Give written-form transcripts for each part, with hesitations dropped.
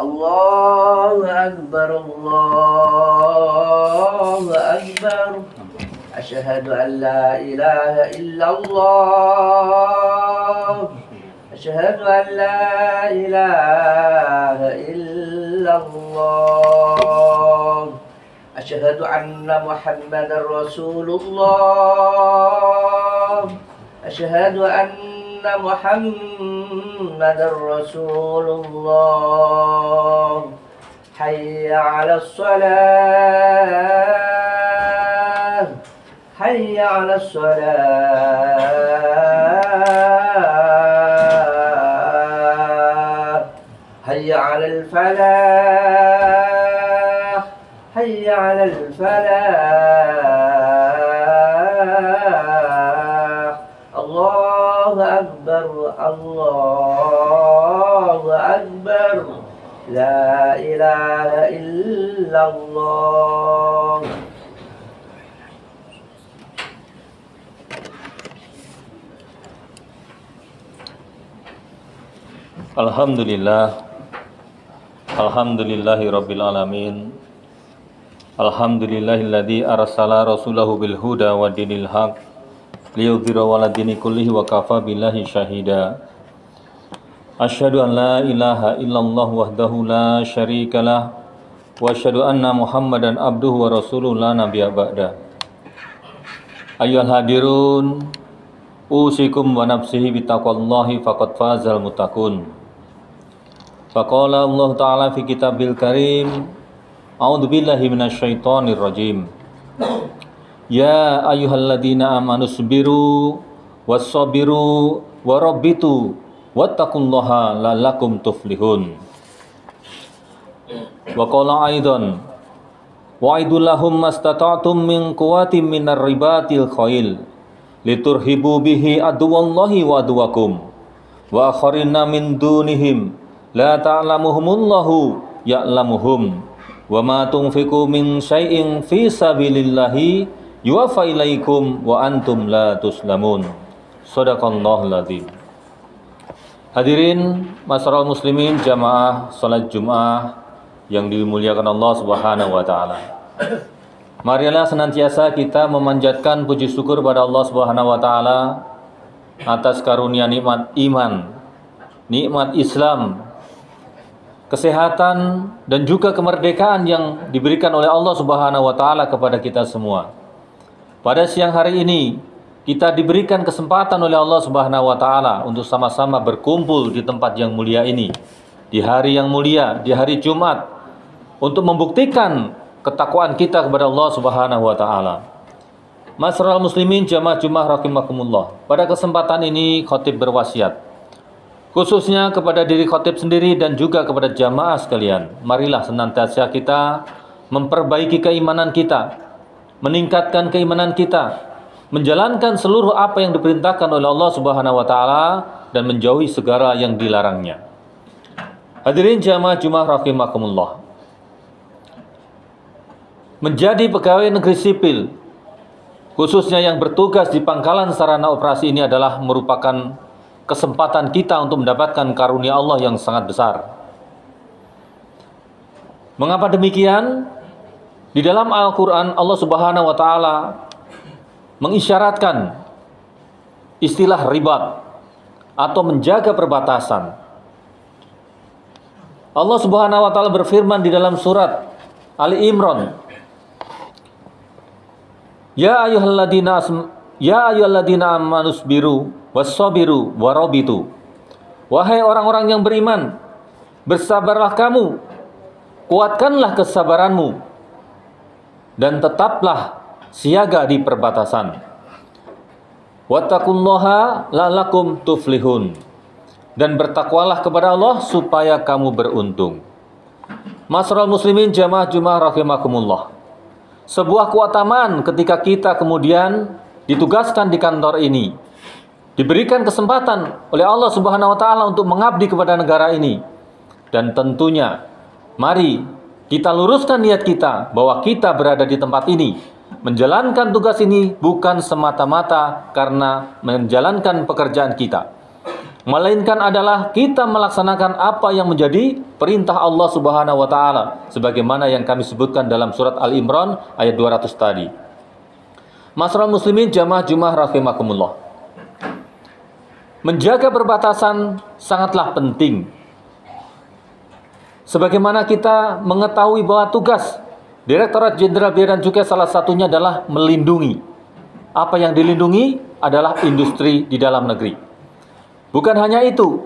الله أكبر الله أكبر أشهد أن لا إله إلا الله أشهد أن لا إله إلا الله أشهد أن محمدا رسول الله أشهد أن محمدا رسول الله حي على الصلاة حي على الصلاة حي على الفلاح حي على الفلاح الله أكبر الله أكبر لا إله إلا الله. Alhamdulillah, alhamdulillahi rabbil alamin. Alhamdulillahilladzi arsala rasulahu bil huda wa dinil haq liyudhhirahu 'ala dini kullihi wa kafa billahi syahida. Asyhadu an la ilaha illallah wahdahu la syarikalah wa asyhadu anna Muhammadan abduhu wa rasuluhu la nabiyya ba'da. Ayyuhal hadirun, usikum wa nafsihi bitaqwallahi faqad fazal muttaqun. Faqala Allah Ta'ala fi kitabil karim, a'udzu billahi minasyaitonir rajim. Ya ayyuhalladzina amanu sabiru wassabiru warabbitu wattaqullaha la'allakum tuflihun. Wa qala aidan wa'idul lahum mastata'tum min quwwatin minar ribatil khail liturhibu bihi aduwallahi wa aduwakum wa akharina min dunihim la ta'lamuhumullahu ya'lamuhum wa ma tunfiqu min syai'in fi sabilillahi yuwaffa ilaikum wa antum la tuslamun. Shadaqallahul adzim. Hadirin masyarakat muslimin jamaah salat Jumat yang dimuliakan Allah Subhanahu wa taala. Marilah senantiasa kita memanjatkan puji syukur pada Allah Subhanahu wa taala atas karunia nikmat iman, nikmat Islam, kesehatan dan juga kemerdekaan yang diberikan oleh Allah Subhanahu wa taala kepada kita semua. Pada siang hari ini kita diberikan kesempatan oleh Allah Subhanahu wa taala untuk sama-sama berkumpul di tempat yang mulia ini, di hari yang mulia, di hari Jumat, untuk membuktikan ketakwaan kita kepada Allah Subhanahu wa taala. Masyarakat muslimin jamaah Jumat rahimakumullah. Pada kesempatan ini khatib berwasiat khususnya kepada diri khatib sendiri dan juga kepada jamaah sekalian. Marilah senantiasa kita memperbaiki keimanan kita, meningkatkan keimanan kita, menjalankan seluruh apa yang diperintahkan oleh Allah Subhanahu wa taala dan menjauhi segala yang dilarangnya. Hadirin jamaah Jumat rahimakumullah. Menjadi pegawai negeri sipil, khususnya yang bertugas di pangkalan sarana operasi ini adalah merupakan kesempatan kita untuk mendapatkan karunia Allah yang sangat besar. Mengapa demikian? Di dalam Al-Quran Allah Subhanahu wa taala mengisyaratkan istilah ribat atau menjaga perbatasan. Allah Subhanahu wa taala berfirman di dalam surat Ali Imran, Ya ayyuhalladzina amanu sabiru wassabiru warabitu. Wahai orang-orang yang beriman, bersabarlah kamu, kuatkanlah kesabaranmu, dan tetaplah siaga di perbatasan. Wattaqullaha la'allakum tuflihun. Dan bertakwalah kepada Allah supaya kamu beruntung. Masyarakat muslimin jamaah Jumat rahimakumullah. Sebuah keutamaan ketika kita kemudian ditugaskan di kantor ini, diberikan kesempatan oleh Allah Subhanahu wa taala untuk mengabdi kepada negara ini. Dan tentunya mari kita luruskan niat kita bahwa kita berada di tempat ini, menjalankan tugas ini bukan semata-mata karena menjalankan pekerjaan kita, melainkan adalah kita melaksanakan apa yang menjadi perintah Allah Subhanahu wa taala sebagaimana yang kami sebutkan dalam surat Al-Imran ayat 200 tadi. Masyarakat muslimin jamaah Jumat rahimakumullah. Menjaga perbatasan sangatlah penting. Sebagaimana kita mengetahui bahwa tugas Direktorat Jenderal Bea dan Cukai salah satunya adalah melindungi. Apa yang dilindungi adalah industri di dalam negeri. Bukan hanya itu,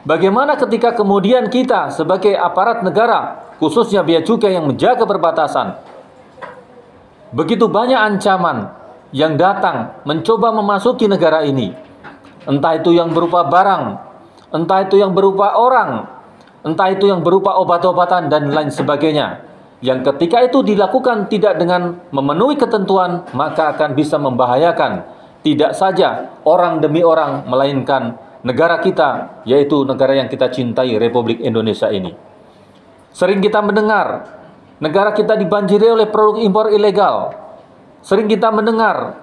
bagaimana ketika kemudian kita sebagai aparat negara, khususnya bea cukai yang menjaga perbatasan, begitu banyak ancaman yang datang mencoba memasuki negara ini, entah itu yang berupa barang, entah itu yang berupa orang, entah itu yang berupa obat-obatan dan lain sebagainya, yang ketika itu dilakukan tidak dengan memenuhi ketentuan, maka akan bisa membahayakan tidak saja orang demi orang, melainkan negara kita, yaitu negara yang kita cintai, Republik Indonesia ini. Sering kita mendengar negara kita dibanjiri oleh produk impor ilegal. Sering kita mendengar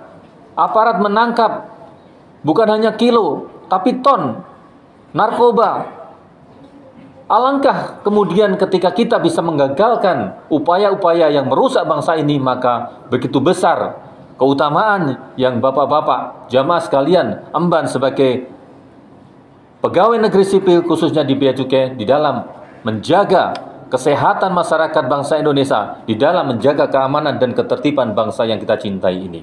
aparat menangkap bukan hanya kilo, tapi ton narkoba. Alangkah kemudian ketika kita bisa menggagalkan upaya-upaya yang merusak bangsa ini, maka begitu besar keutamaan yang bapak-bapak jamaah sekalian emban sebagai pegawai negeri sipil khususnya di bea cukai di dalam menjaga kesehatan masyarakat bangsa Indonesia, di dalam menjaga keamanan dan ketertiban bangsa yang kita cintai ini.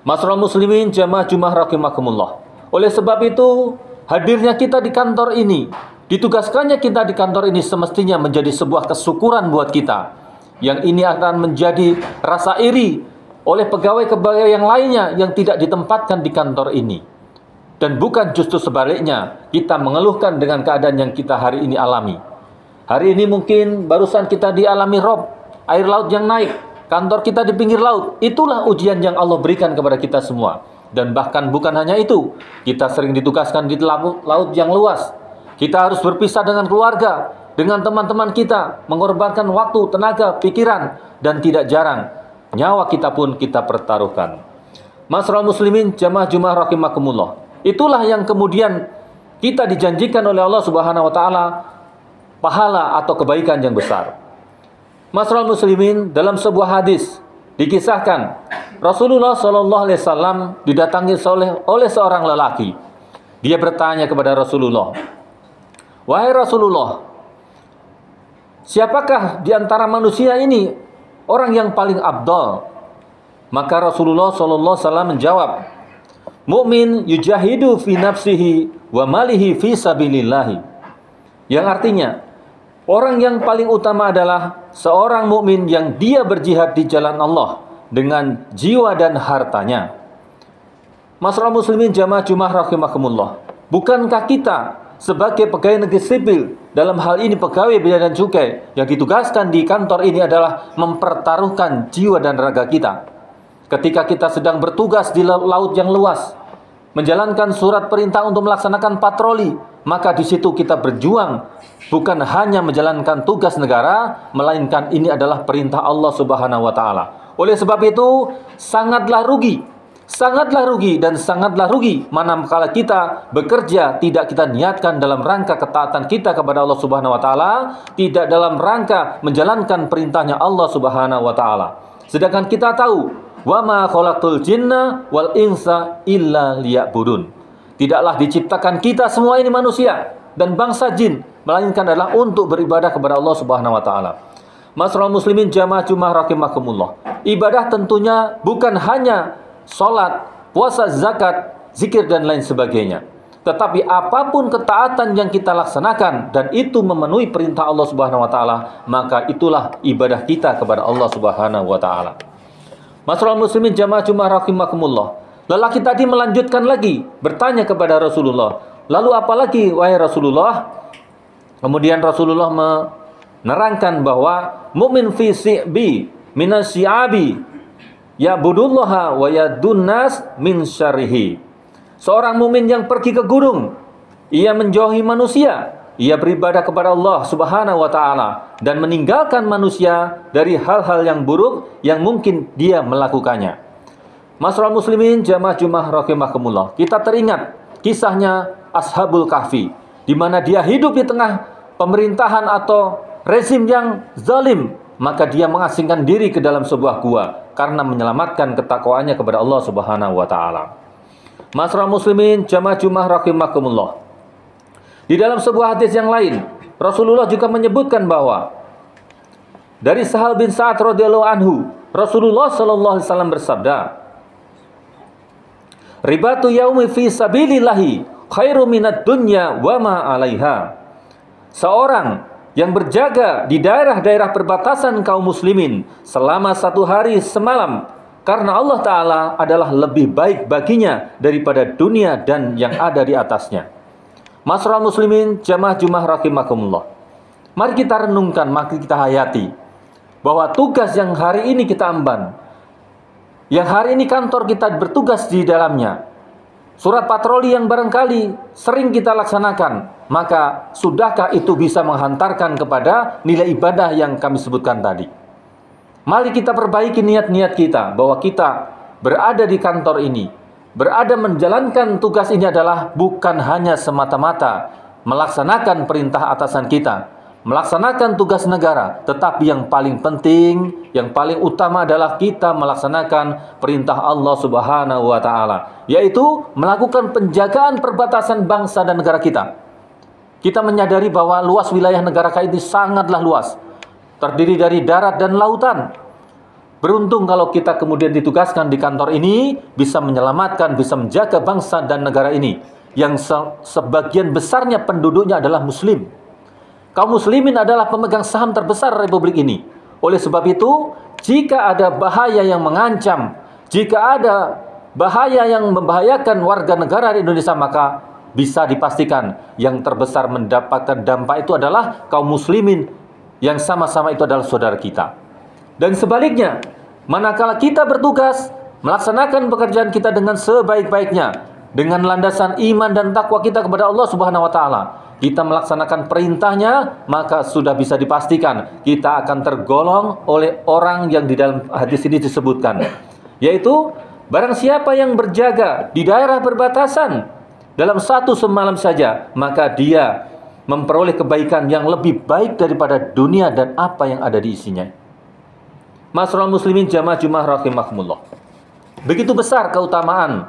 Masyarakat muslimin jamaah Jumat rahimakumullah. Oleh sebab itu, hadirnya kita di kantor ini, ditugaskannya kita di kantor ini semestinya menjadi sebuah kesyukuran buat kita. Yang ini akan menjadi rasa iri oleh pegawai-pegawai yang lainnya yang tidak ditempatkan di kantor ini. Dan bukan justru sebaliknya, kita mengeluhkan dengan keadaan yang kita hari ini alami. Hari ini mungkin barusan kita dialami rob, air laut yang naik, kantor kita di pinggir laut. Itulah ujian yang Allah berikan kepada kita semua. Dan bahkan bukan hanya itu, kita sering ditugaskan di laut yang luas. Kita harus berpisah dengan keluarga, dengan teman-teman kita, mengorbankan waktu, tenaga, pikiran, dan tidak jarang nyawa kita pun kita pertaruhkan. Masyarakat muslimin jamaah Jumat rahimakumullah. Itulah yang kemudian kita dijanjikan oleh Allah Subhanahu wa taala pahala atau kebaikan yang besar. Masyarakat muslimin, dalam sebuah hadis dikisahkan Rasulullah sallallahu alaihi wasallam didatangi oleh seorang lelaki. Dia bertanya kepada Rasulullah, "Wahai Rasulullah, siapakah di antara manusia ini orang yang paling afdal?" Maka Rasulullah sallallahu alaihi wasallam menjawab, "Mu'min yujahidu fi nafsihi wa malihi fi sabilillahi." Yang artinya, orang yang paling utama adalah seorang mukmin yang dia berjihad di jalan Allah dengan jiwa dan hartanya. Masyarakat muslimin jamaah Jumat rahimakumullah. Bukankah kita sebagai pegawai negeri sipil, dalam hal ini pegawai bea dan cukai, yang ditugaskan di kantor ini adalah mempertaruhkan jiwa dan raga kita? Ketika kita sedang bertugas di laut yang luas, menjalankan surat perintah untuk melaksanakan patroli, maka di situ kita berjuang bukan hanya menjalankan tugas negara, melainkan ini adalah perintah Allah Subhanahu wa taala. Oleh sebab itu, sangatlah rugi dan sangatlah rugi manakala kita bekerja tidak kita niatkan dalam rangka ketaatan kita kepada Allah Subhanahu wa taala, tidak dalam rangka menjalankan perintahnya Allah Subhanahu wa taala. Sedangkan kita tahu, wa ma khalaqtul jinna wal insa illa liya'budun. Tidaklah diciptakan kita semua ini manusia dan bangsa jin, melainkan adalah untuk beribadah kepada Allah Subhanahu wa taala. Masyarakat muslimin jamaah Jumat rahimakumullah. Ibadah tentunya bukan hanya salat, puasa, zakat, zikir dan lain sebagainya. Tetapi apapun ketaatan yang kita laksanakan dan itu memenuhi perintah Allah Subhanahu wa taala, maka itulah ibadah kita kepada Allah Subhanahu wa taala. Masyarakat muslimin jamaah Jumat rahimakumullah. Lelaki tadi melanjutkan lagi bertanya kepada Rasulullah, "Lalu apa lagi wahai Rasulullah?" Kemudian Rasulullah menerangkan bahwa mukmin fi si'bi minasyi'abi ya'budullaha wa yadun nas min syarrihi. Seorang mukmin yang pergi ke gunung, ia menjauhi manusia, ia beribadah kepada Allah Subhanahu wa taala dan meninggalkan manusia dari hal-hal yang buruk yang mungkin dia melakukannya. Masyarakat muslimin jamaah Jumat rahimakumullah. Kita teringat kisahnya Ashabul Kahfi, di mana dia hidup di tengah pemerintahan atau rezim yang zalim, maka dia mengasingkan diri ke dalam sebuah gua karena menyelamatkan ketakwaannya kepada Allah Subhanahu wa taala. Masyarakat muslimin jamaah Jumat rahimakumullah. Di dalam sebuah hadis yang lain, Rasulullah juga menyebutkan bahwa dari Sahal bin Sa'ad radhiyallahu anhu, Rasulullah sallallahu alaihi wasallam bersabda, "Ribatu yaumi fi sabilillahi khairu minad dunya wa ma 'alaiha." Seorang yang berjaga di daerah-daerah perbatasan kaum muslimin selama 1 hari semalam karena Allah Ta'ala adalah lebih baik baginya daripada dunia dan yang ada di atasnya. Masyarakat muslimin jamaah Jumat rahimakumullah. Mari kita renungkan, mari kita hayati bahwa tugas yang hari ini kita emban, yang hari ini kantor kita bertugas di dalamnya, surat patroli yang barangkali sering kita laksanakan, maka sudahkah itu bisa menghantarkan kepada nilai ibadah yang kami sebutkan tadi? Mari kita perbaiki niat-niat kita bahwa kita berada di kantor ini, berada menjalankan tugas ini adalah bukan hanya semata-mata melaksanakan perintah atasan kita, melaksanakan tugas negara, tetapi yang paling penting, yang paling utama adalah kita melaksanakan perintah Allah Subhanahu wa taala, yaitu melakukan penjagaan perbatasan bangsa dan negara kita. Kita menyadari bahwa luas wilayah negara kita ini sangatlah luas, terdiri dari darat dan lautan. Beruntung kalau kita kemudian ditugaskan di kantor ini, bisa menyelamatkan, bisa menjaga bangsa dan negara ini, yang sebagian besarnya penduduknya adalah muslim. Kaum muslimin adalah pemegang saham terbesar republik ini. Oleh sebab itu, jika ada bahaya yang mengancam, jika ada bahaya yang membahayakan warga negara di Indonesia, maka bisa dipastikan yang terbesar mendapatkan dampak itu adalah kaum muslimin, yang sama-sama itu adalah saudara kita. Dan sebaliknya, manakala kita bertugas melaksanakan pekerjaan kita dengan sebaik-baiknya, dengan landasan iman dan takwa kita kepada Allah Subhanahu wa taala, kita melaksanakan perintahnya, maka sudah bisa dipastikan kita akan tergolong oleh orang yang di dalam hadis ini disebutkan, yaitu barang siapa yang berjaga di daerah perbatasan dalam 1 semalam saja, maka dia memperoleh kebaikan yang lebih baik daripada dunia dan apa yang ada di isinya. Masyarakat muslimin jamaah Jumat rahimakumullah. Begitu besar keutamaan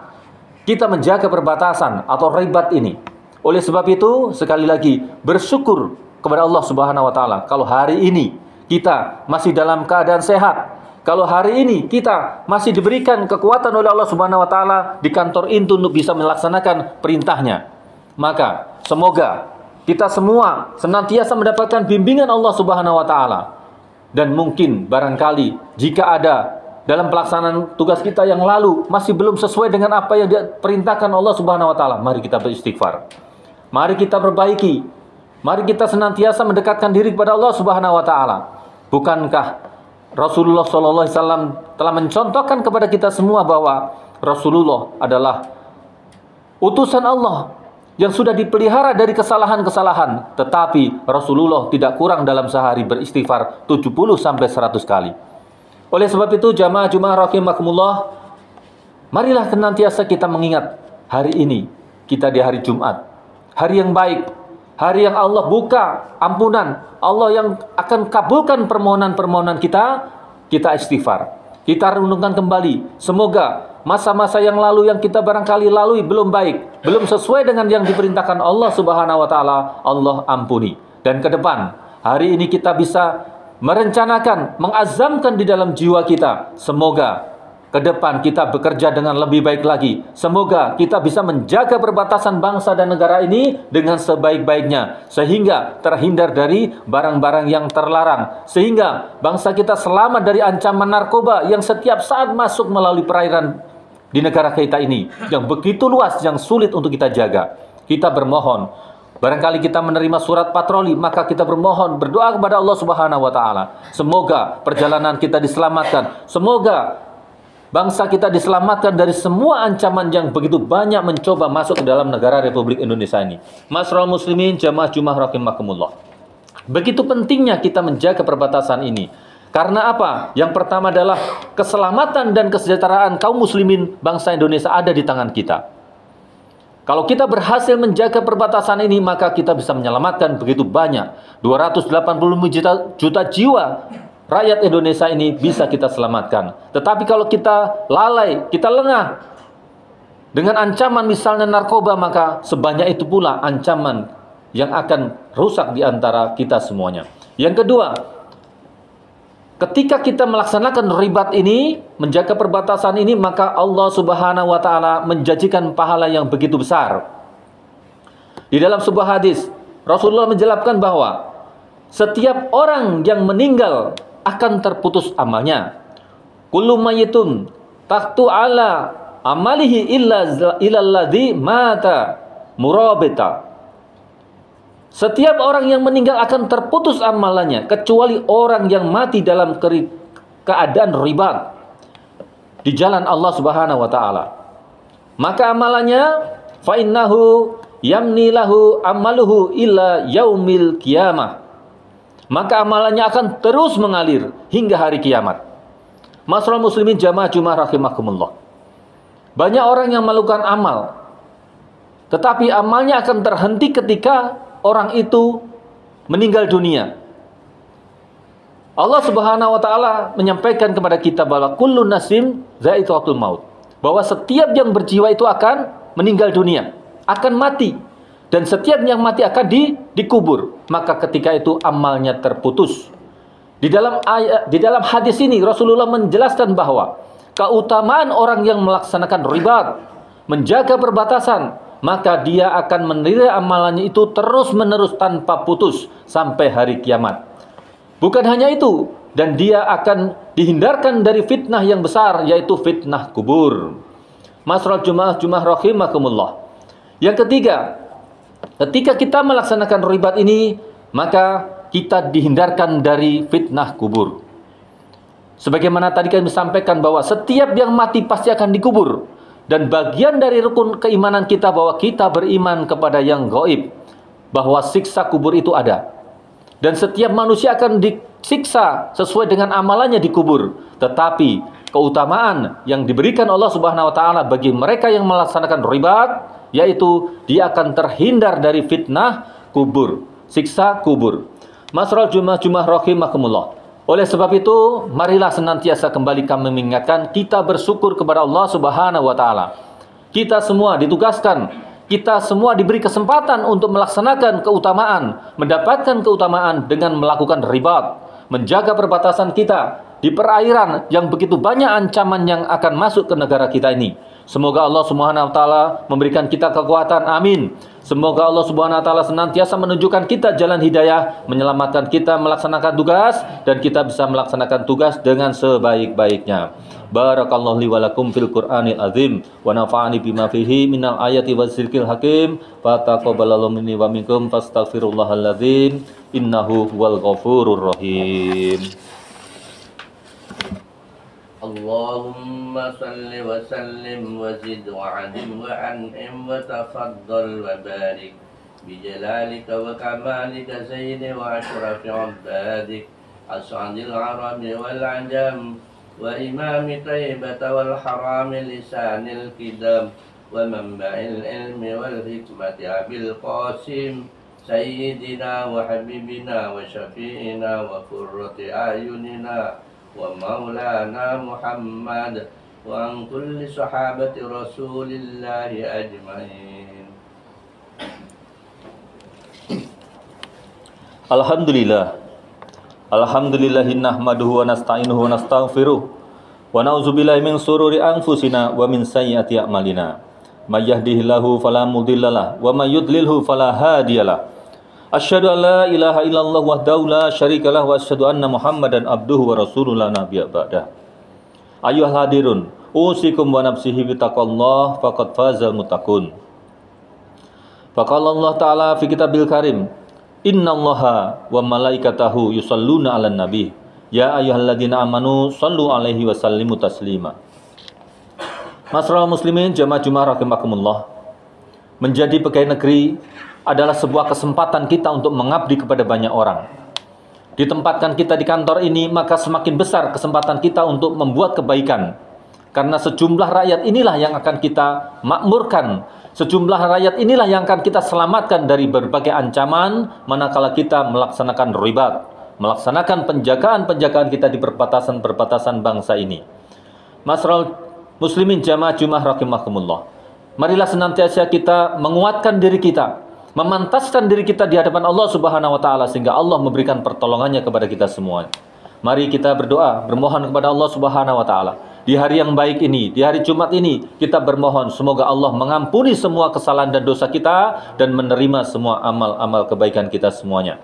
kita menjaga perbatasan atau ribat ini. Oleh sebab itu, sekali lagi bersyukur kepada Allah Subhanahu wa taala kalau hari ini kita masih dalam keadaan sehat. Kalau hari ini kita masih diberikan kekuatan oleh Allah Subhanahu wa taala di kantor ini untuk bisa melaksanakan perintahnya. Maka semoga kita semua senantiasa mendapatkan bimbingan Allah Subhanahu wa taala. Dan mungkin barangkali jika ada dalam pelaksanaan tugas kita yang lalu masih belum sesuai dengan apa yang diperintahkan Allah Subhanahu wa taala, mari kita beristighfar. Mari kita perbaiki. Mari kita senantiasa mendekatkan diri kepada Allah Subhanahu wa taala. Bukankah Rasulullah sallallahu alaihi wasallam telah mencontohkan kepada kita semua bahwa Rasulullah adalah utusan Allah yang sudah dipelihara dari kesalahan-kesalahan, tetapi Rasulullah tidak kurang dalam sehari beristighfar 70 sampai 100 kali. Oleh sebab itu jamaah Jumat rahimakumullah, marilah senantiasa kita mengingat hari ini kita di hari Jumat, hari yang baik, hari yang Allah buka ampunan, Allah yang akan kabulkan permohonan-permohonan kita istighfar. Kita renungkan kembali, semoga masa-masa yang lalu yang kita barangkali lalui belum baik, belum sesuai dengan yang diperintahkan Allah Subhanahu wa taala, Allah ampuni. Dan ke depan, hari ini kita bisa merencanakan, mengazamkan di dalam jiwa kita, semoga ke depan kita bekerja dengan lebih baik lagi. Semoga kita bisa menjaga perbatasan bangsa dan negara ini dengan sebaik-baiknya, sehingga terhindar dari barang-barang yang terlarang, sehingga bangsa kita selamat dari ancaman narkoba yang setiap saat masuk melalui perairan di negara kita ini, yang begitu luas, yang sulit untuk kita jaga. Kita bermohon, barangkali kita menerima surat patroli, maka kita bermohon, berdoa kepada Allah Subhanahu wa taala, semoga perjalanan kita diselamatkan, semoga bangsa kita diselamatkan dari semua ancaman yang begitu banyak mencoba masuk ke dalam negara Republik Indonesia ini. Masyarakat muslimin jamaah Jumat rahimakumullah. Begitu pentingnya kita menjaga perbatasan ini. Karena apa? Yang pertama adalah keselamatan dan kesejahteraan kaum muslimin bangsa Indonesia ada di tangan kita. Kalau kita berhasil menjaga perbatasan ini, maka kita bisa menyelamatkan begitu banyak. 280 juta jiwa rakyat Indonesia ini bisa kita selamatkan. Tetapi kalau kita lalai, kita lengah dengan ancaman misalnya narkoba, maka sebanyak itu pula ancaman yang akan rusak di antara kita semuanya. Yang kedua, ketika kita melaksanakan ribat ini, menjaga perbatasan ini, maka Allah Subhanahu wa taala menjanjikan pahala yang begitu besar. Di dalam sebuah hadis, Rasulullah menjelaskan bahwa setiap orang yang meninggal akan terputus amalnya. Kullu mayyitun taqtu ala amalihi illa alladzi mata murabita. Setiap orang yang meninggal akan terputus amalannya, kecuali orang yang mati dalam keadaan ribat di jalan Allah Subhanahu wa taala. Maka amalannya fa innahu yamni lahu amaluhu illa yaumil qiyamah. Maka amalannya akan terus mengalir hingga hari kiamat. Masyaallah muslimin jamaah Jumat rahimakumullah. Banyak orang yang melakukan amal, tetapi amalnya akan terhenti ketika orang itu meninggal dunia. Allah Subhanahu wa taala menyampaikan kepada kita bahwa kullu nasim za'iqatul maut, bahwa setiap yang berjiwa itu akan meninggal dunia, akan mati, dan setiap yang mati akan dikubur. Maka ketika itu amalnya terputus. Di dalam hadis ini Rasulullah menjelaskan bahwa keutamaan orang yang melaksanakan ribat, menjaga perbatasan, maka dia akan menerima amalannya itu terus-menerus tanpa putus sampai hari kiamat. Bukan hanya itu, dan dia akan dihindarkan dari fitnah yang besar, yaitu fitnah kubur. Masyaallah Jumat rahimakumullah. Yang ketiga, ketika kita melaksanakan ribat ini, maka kita dihindarkan dari fitnah kubur. Sebagaimana tadi kami sampaikan bahwa setiap yang mati pasti akan dikubur. Dan bagian dari rukun keimanan kita bahwa kita beriman kepada yang gaib, bahwa siksa kubur itu ada. Dan setiap manusia akan disiksa sesuai dengan amalannya di kubur. Tetapi keutamaan yang diberikan Allah Subhanahu wa taala bagi mereka yang melaksanakan ribat, yaitu dia akan terhindar dari fitnah kubur, siksa kubur. Masyaallah Jumat rahimakumullah. Oleh sebab itu, marilah senantiasa kembali kami mengingatkan, kita bersyukur kepada Allah Subhanahu wa taala. Kita semua ditugaskan, kita semua diberi kesempatan untuk melaksanakan keutamaan, mendapatkan keutamaan dengan melakukan ribat, menjaga perbatasan kita di perairan yang begitu banyak ancaman yang akan masuk ke negara kita ini. Semoga Allah Subhanahu wa taala memberikan kita kekuatan. Amin. Semoga Allah Subhanahu wa taala senantiasa menunjukkan kita jalan hidayah, menyelamatkan kita melaksanakan tugas, dan kita bisa melaksanakan tugas dengan sebaik-baiknya. Barakallahu li wa lakum fil Qur'anil azim wa nafa'ani bima fihi minal ayati wadzikril hakim. Fa taqabbalallahu minni wa minkum fastaghfirullahal ladzim innahu huwal ghafurur rahim. اللهم صل وسلم وزد وعدم وأنعم وتفضل وبارك بجلالك وكمالك سيد وأشرف عبادك أسعد العرب والعجم وإمام طيبة والحرام لسان الكدم ومنبع العلم والحكمة أبي القاسم سيدنا وحبيبنا وشفيعنا وقرة أعيننا ومولانا محمد وعن كل صحابة رسول الله أجمعين. Alhamdulillah. Alhamdulillahi nahmaduhu wa nasta'inuhu wa nastaghfiruh wa na'udzubillahi min sururi anfusina wa min sayyiati a'malina. May yahdihillahu fala mudhillalah wa may yudlilhu fala hadiyalah. Asyhadu an la ilaha illallah wahdahu la syarikalah wa asyhadu anna Muhammadan abduhu wa rasuluhu la nabiyya ba'dah. Ayyuhal hadirun, usikum wa nafsihi bittaqwallah faqad fazal muttaqun. Faqala Allah Ta'ala fi kitabil karim, innallaha wa malaikatahu yusalluna 'alan nabi ya ayyuhalladzina amanu shallu 'alaihi wa sallimu taslima. Masyaallah muslimin jamaah Jumat rahimakumullah. Menjadi pegawai negeri adalah sebuah kesempatan kita untuk mengabdi kepada banyak orang. Ditempatkan kita di kantor ini, maka semakin besar kesempatan kita untuk membuat kebaikan. Karena sejumlah rakyat inilah yang akan kita makmurkan, Sejumlah rakyat inilah yang akan kita selamatkan dari berbagai ancaman manakala kita melaksanakan ribat, melaksanakan penjagaan-penjagaan kita di perbatasan-perbatasan bangsa ini. Masral muslimin jamaah Jumat rahimakumullah. Marilah senantiasa kita menguatkan diri kita, memantaskan diri kita di hadapan Allah Subhanahu wa taala sehingga Allah memberikan pertolongannya kepada kita semua. Mari kita berdoa, bermohon kepada Allah Subhanahu wa taala. Di hari yang baik ini, di hari Jumat ini, kita bermohon semoga Allah mengampuni semua kesalahan dan dosa kita dan menerima semua amal-amal kebaikan kita semuanya.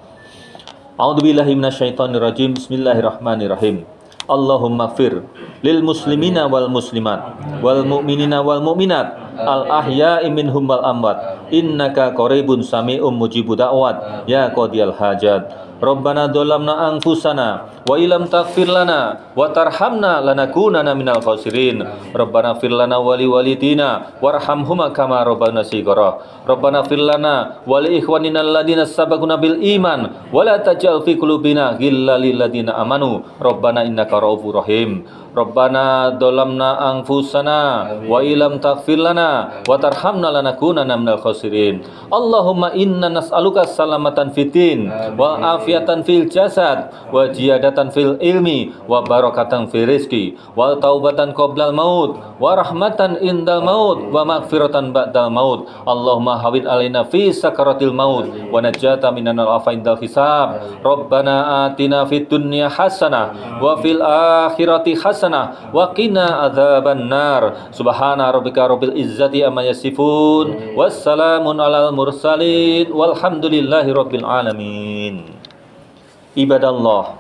A'udzubillahi minasyaitonirrajim. Bismillahirrahmanirrahim. Allahumma fir lil muslimina wal muslimat wal mu'minina wal mu'minat al ahya'i minhum wal amwat innaka qaribun sami'um mujibud da'wat ya qadiyal hajat. Rabbana dzalamna anfusana wa illam taghfir lana wa tarhamna lanakunanna minal khasirin. Rabbana fir lana wa liwalidina warhamhuma kama rabbana shighara. Rabbana fir lana wa li ikhwanina alladziina sabaquna bil iman wa la taj'al fi qulubina ghillan lil ladzina amanu. Rabbana innaka ra'ufur rahim. Rabbana dzalamna anfusana wa illam taghfir lana wa tarhamna lanakunanna minal khasirin. Allahumma inna nas'aluka salamatan fitin wa afiatan fil jasad wa ziyadatan fil ilmi wa barakatan fil rizqi wa taubatan qoblal maut wa rahmatan indal maut wa maghfiratan ba'dal maut. Allahumma hawin alaina fi sakaratil maut wa najata minal afa indal hisab. Rabbana atina fid dunya hasanah wa fil akhirati hasanah wa qina adzaban nar. Subhana rabbika rabbil izzati amma yasifun wassalamun alal mursalin walhamdulillahi rabbil alamin. Ibadallah,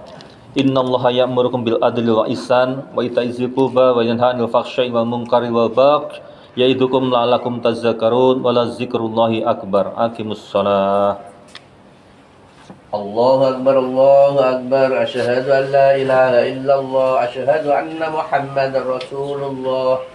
innallaha ya'murukum bil adli wa ihsan wa ita'i dzil qurba wa yanha 'anil fahsya'i wal munkari wal baghi ya'idukum la'allakum tadhakkarun wa la dzikrullahi akbar. Aqimus shalah. Allahu akbar, Allahu akbar. Asyhadu an la ilaha illallah, asyhadu anna Muhammadar Rasulullah.